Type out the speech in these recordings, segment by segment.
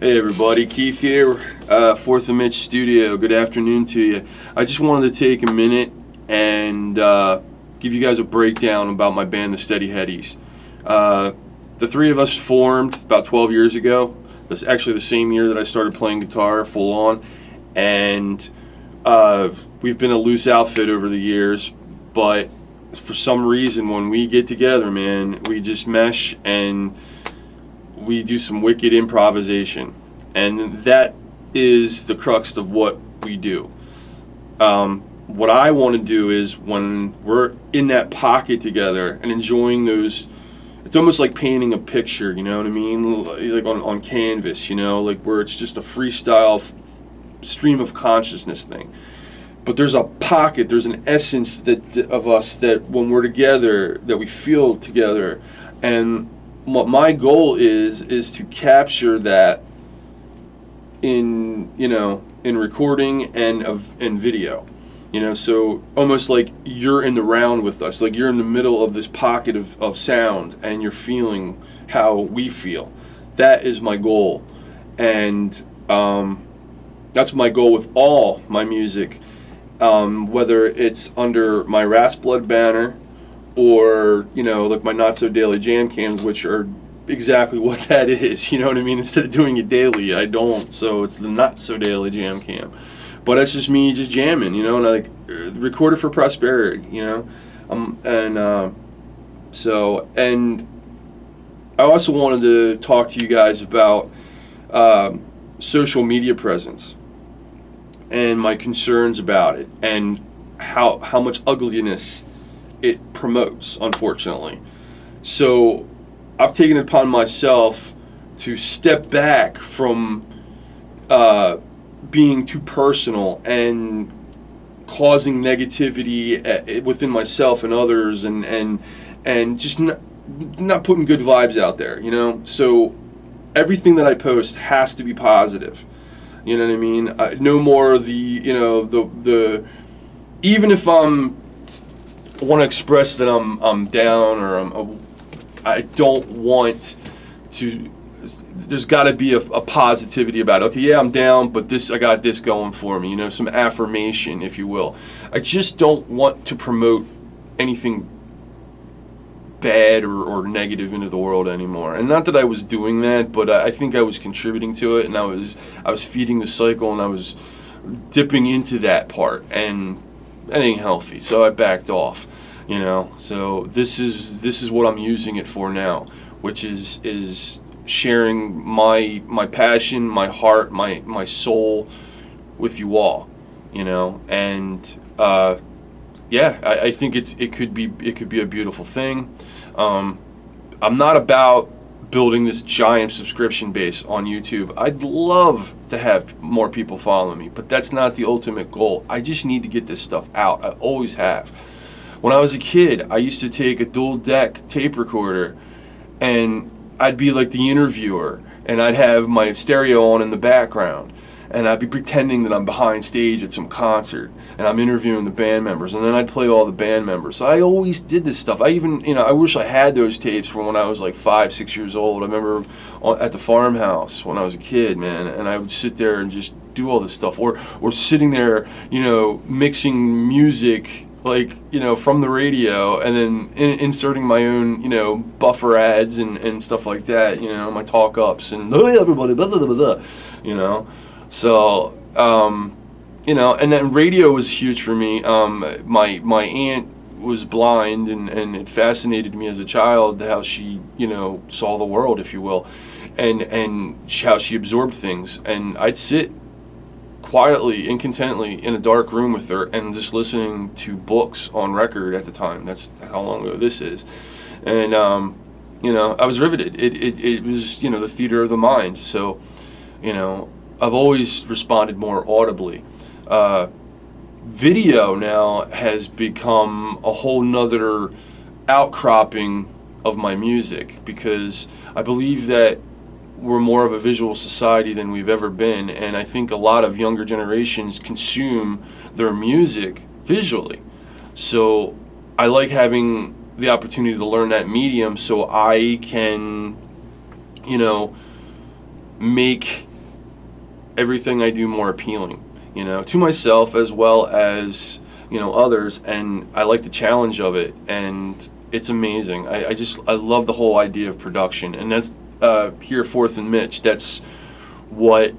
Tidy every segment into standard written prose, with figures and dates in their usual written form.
Hey everybody, Keith here, Fourth and Mitch Studio. Good afternoon to you. I just wanted to take a minute and give you guys a breakdown about my band, the Steady Headies. The three of us formed about 12 years ago. That's actually the same year that I started playing guitar full on, and we've been a loose outfit over the years, but for some reason when we get together, man, we just mesh and we do some wicked improvisation, and that is the crux of what we do. What I want to do is when we're in that pocket together and enjoying those, it's almost like painting a picture, you know what I mean? Like on canvas, you know, like where it's just a freestyle stream of consciousness thing. But there's a pocket, there's an essence of us that when we're together, that we feel together. And what my goal is to capture that in recording and video, so almost like you're in the round with us, like you're in the middle of this pocket of sound and you're feeling how we feel. That is my goal, and that's my goal with all my music, whether it's under my Rasp Blood banner or like my Not So Daily Jam Cams, which are exactly what that is, you know what I mean? Instead of doing it daily, I don't, so it's the Not So Daily Jam Cam. But that's just me just jamming, and I like record it for prosperity, and I also wanted to talk to you guys about social media presence and my concerns about it, and how much ugliness it promotes, unfortunately. So I've taken it upon myself to step back from being too personal and causing negativity within myself and others, and just not putting good vibes out there, So everything that I post has to be positive. You know what I mean? No more the even if I want to express that I'm down, or I don't want to. There's got to be a positivity about it. Okay, yeah, I'm down, but I got this going for me. Some affirmation, if you will. I just don't want to promote anything bad or negative into the world anymore. And not that I was doing that, but I think I was contributing to it, and I was feeding the cycle, and I was dipping into that part, and that ain't healthy. So I backed off. So this is what I'm using it for now, which is sharing my passion, my heart, my soul with you all, and I think it could be a beautiful thing. I'm not about building this giant subscription base on YouTube. I'd love to have more people follow me, but that's not the ultimate goal. I just need to get this stuff out. I always have. When I was a kid, I used to take a dual deck tape recorder, and I'd be like the interviewer, and I'd have my stereo on in the background, and I'd be pretending that I'm behind stage at some concert, and I'm interviewing the band members, and then I'd play all the band members. So I always did this stuff. I even, I wish I had those tapes from when I was like 5, 6 years old. I remember at the farmhouse when I was a kid, man, and I would sit there and just do all this stuff, or sitting there, mixing music, like, from the radio, and then inserting my own, buffer ads and stuff like that, my talk ups, and hey everybody, blah, blah, blah, blah, So, and then radio was huge for me. My aunt was blind, and it fascinated me as a child how she, saw the world, if you will, and how she absorbed things. And I'd sit quietly, incontently in a dark room with her and just listening to books on record at the time. That's how long ago this is. And, I was riveted. It was, the theater of the mind. So, I've always responded more audibly. Video now has become a whole nother outcropping of my music, because I believe that we're more of a visual society than we've ever been, and I think a lot of younger generations consume their music visually. So I like having the opportunity to learn that medium so I can, make everything I do more appealing, to myself as well as, others. And I like the challenge of it, and it's amazing. I love the whole idea of production, and that's here, Fourth and Mitch. That's what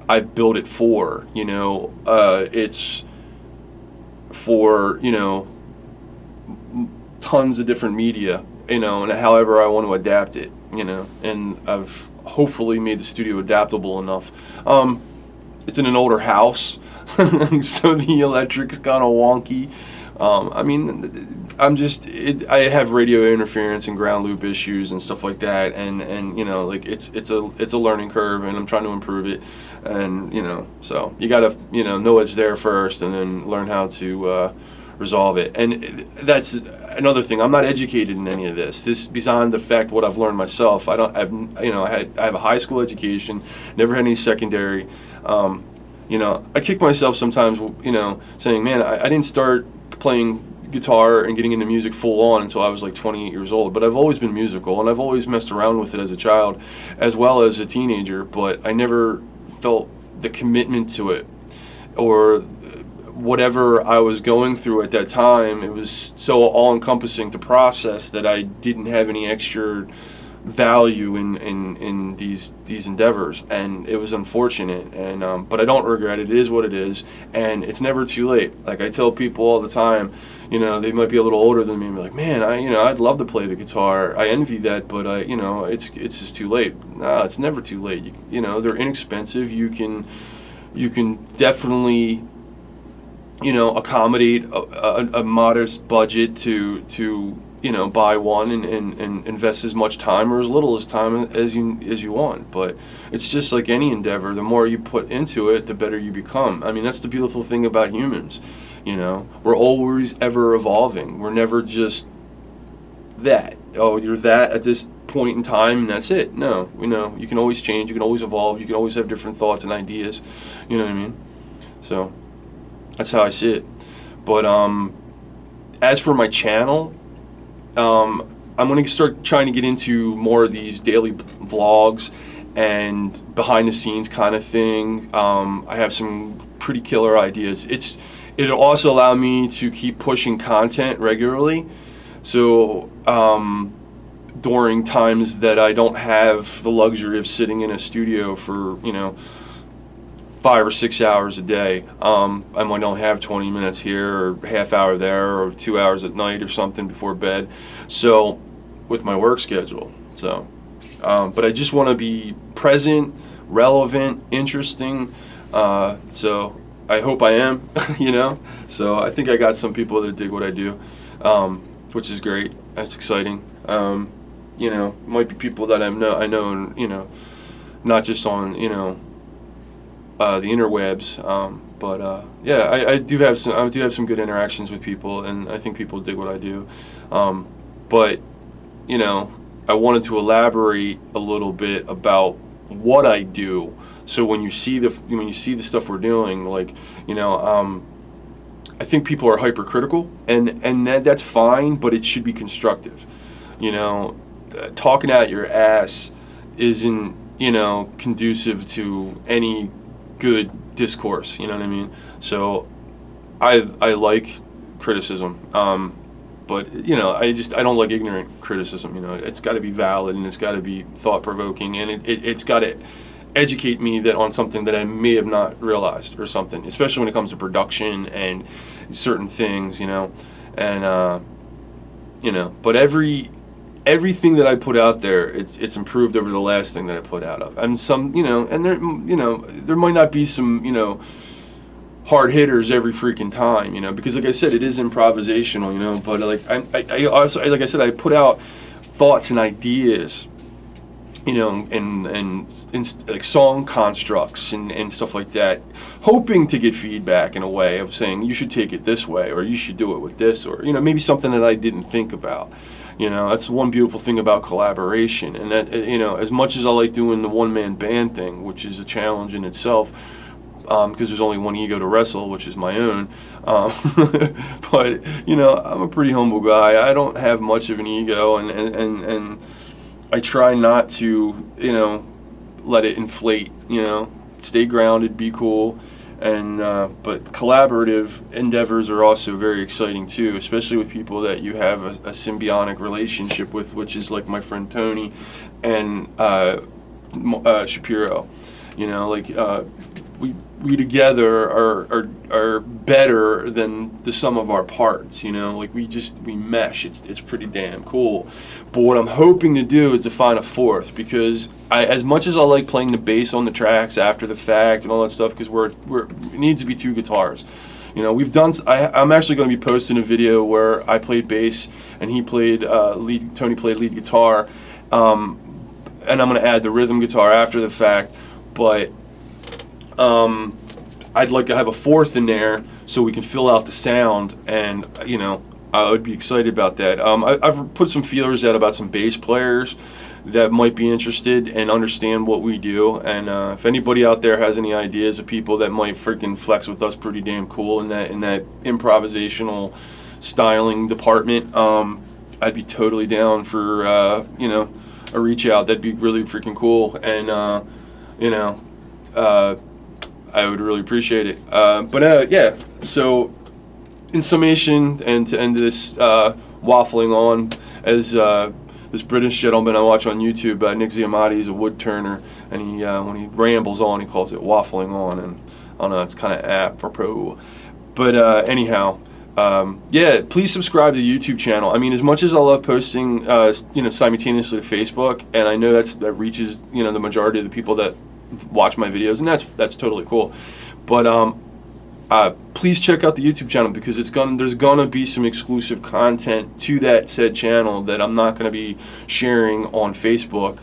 I built it for. It's for tons of different media, and however I want to adapt it, and I've hopefully made the studio adaptable enough. It's in an older house, so the electric's kind of wonky. I have radio interference and ground loop issues and stuff like that, and it's a learning curve, and I'm trying to improve it, and so you gotta know it's there first, and then learn how to resolve it. And that's another thing. I'm not educated in any of this. This beyond the fact what I've learned myself. I have a high school education, never had any secondary. I kick myself sometimes, saying, man, I didn't start playing guitar and getting into music full on until I was like 28 years old. But I've always been musical, and I've always messed around with it as a child as well as a teenager, but I never felt the commitment to it, or whatever I was going through at that time. It was so all-encompassing to process that I didn't have any extra value in these endeavors, and it was unfortunate, and but I don't regret it. It is what it is, and it's never too late. Like I tell people all the time, they might be a little older than me and be like, man, I'd love to play the guitar. I envy that, but it's just too late. No, it's never too late. They're inexpensive. You can definitely accommodate a modest budget to buy one and invest as much time or as little as time as you want. But it's just like any endeavor. The more you put into it, the better you become. That's the beautiful thing about humans. We're always ever evolving. We're never just that. Oh, you're that at this point in time and that's it. No, you can always change. You can always evolve. You can always have different thoughts and ideas. You know what I mean? So that's how I see it. But as for my channel, I'm going to start trying to get into more of these daily vlogs and behind the scenes kind of thing. I have some pretty killer ideas. It'll also allow me to keep pushing content regularly. So during times that I don't have the luxury of sitting in a studio for 5 or 6 hours a day, I might only have 20 minutes here or half hour there or 2 hours at night or something before bed. So with my work schedule. So but I just want to be present, relevant, interesting. So I hope I am, So I think I got some people that dig what I do, which is great. That's exciting. Might be people that I know, not just on, the interwebs, but yeah, I do have some good interactions with people, and I think people dig what I do. But I wanted to elaborate a little bit about what I do. So when you see the stuff we're doing, like I think people are hypercritical, and that's fine, but it should be constructive. Talking out your ass isn't conducive to any good discourse. You know what I mean? So I like criticism, but I don't like ignorant criticism. It's got to be valid, and it's got to be thought provoking, and it's got to educate me that on something that I may have not realized or something, especially when it comes to production and certain things, and but everything that I put out there, it's improved over the last thing that I put out of. And some, and there might not be some, hard hitters every freaking time, because like I said, it is improvisational, but like I also, like I said, I put out thoughts and ideas, and like song constructs and stuff like that, hoping to get feedback in a way of saying you should take it this way, or you should do it with this, or maybe something that I didn't think about. That's one beautiful thing about collaboration, and that as much as I like doing the one-man band thing, which is a challenge in itself, because there's only one ego to wrestle, which is my own. But I'm a pretty humble guy. I don't have much of an ego, and I try not to let it inflate stay grounded, be cool. And but collaborative endeavors are also very exciting too, especially with people that you have a symbiotic relationship with, which is like my friend Tony and Shapiro. You know, like we together are better than the sum of our parts. You know, like we mesh. It's pretty damn cool. But what I'm hoping to do is to find a fourth, because as much as I like playing the bass on the tracks after the fact and all that stuff, because it needs to be two guitars. You know, I'm actually going to be posting a video where I played bass and he played Tony played lead guitar, and I'm going to add the rhythm guitar after the fact. But I'd like to have a fourth in there so we can fill out the sound, and you know, I would be excited about that. I've put some feelers out about some bass players that might be interested and understand what we do, and if anybody out there has any ideas of people that might freaking flex with us pretty damn cool in that improvisational styling department, I'd be totally down for you know, a reach out. That'd be really freaking cool, and you know, I would really appreciate it. But yeah, so in summation, and to end this waffling on, as this British gentleman I watch on YouTube, Nick Ziamati, is a wood turner, and he when he rambles on, he calls it waffling on, and I don't know, it's kind of apropos. But anyhow, yeah, please subscribe to the YouTube channel. I mean, as much as I love posting, you know, simultaneously to Facebook, and I know that reaches, you know, the majority of the people that watch my videos, and that's totally cool. But please check out the YouTube channel, because there's gonna be some exclusive content to that said channel that I'm not gonna be sharing on Facebook.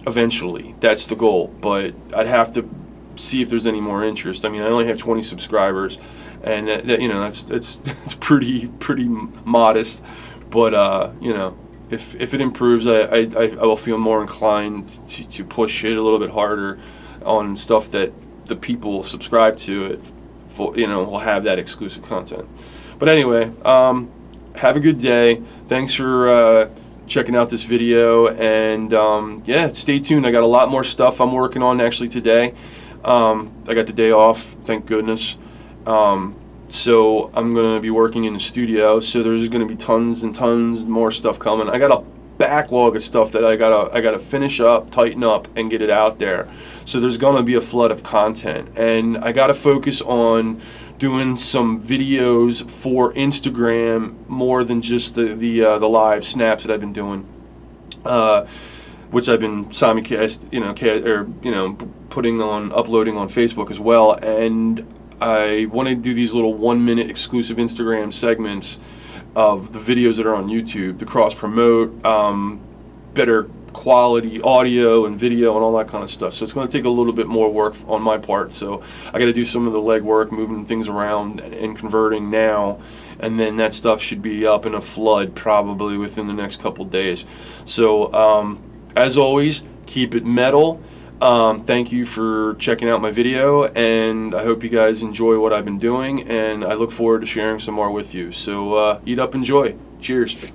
Eventually, that's the goal. But I'd have to see if there's any more interest. I mean, I only have 20 subscribers, and that you know, it's pretty modest. But you know, if it improves, I will feel more inclined to push it a little bit harder on stuff that the people subscribe to it for, you know, will have that exclusive content. But anyway, have a good day. Thanks for checking out this video, and yeah, stay tuned. I got a lot more stuff I'm working on actually today. I got the day off, thank goodness. So I'm going to be working in the studio, so there's going to be tons and tons more stuff coming. I got a backlog of stuff that I gotta finish up, tighten up, and get it out there. So there's going to be a flood of content, and I got to focus on doing some videos for Instagram more than just the live snaps that I've been doing, which I've been simulcast, uploading on Facebook as well. And I want to do these little 1-minute exclusive Instagram segments of the videos that are on YouTube to cross promote, better quality audio and video and all that kind of stuff. So it's going to take a little bit more work on my part. So I got to do some of the legwork, moving things around and converting now, and then that stuff should be up in a flood probably within the next couple days. So as always, keep it metal. Thank you for checking out my video, and I hope you guys enjoy what I've been doing, and I look forward to sharing some more with you. So eat up, enjoy. Cheers.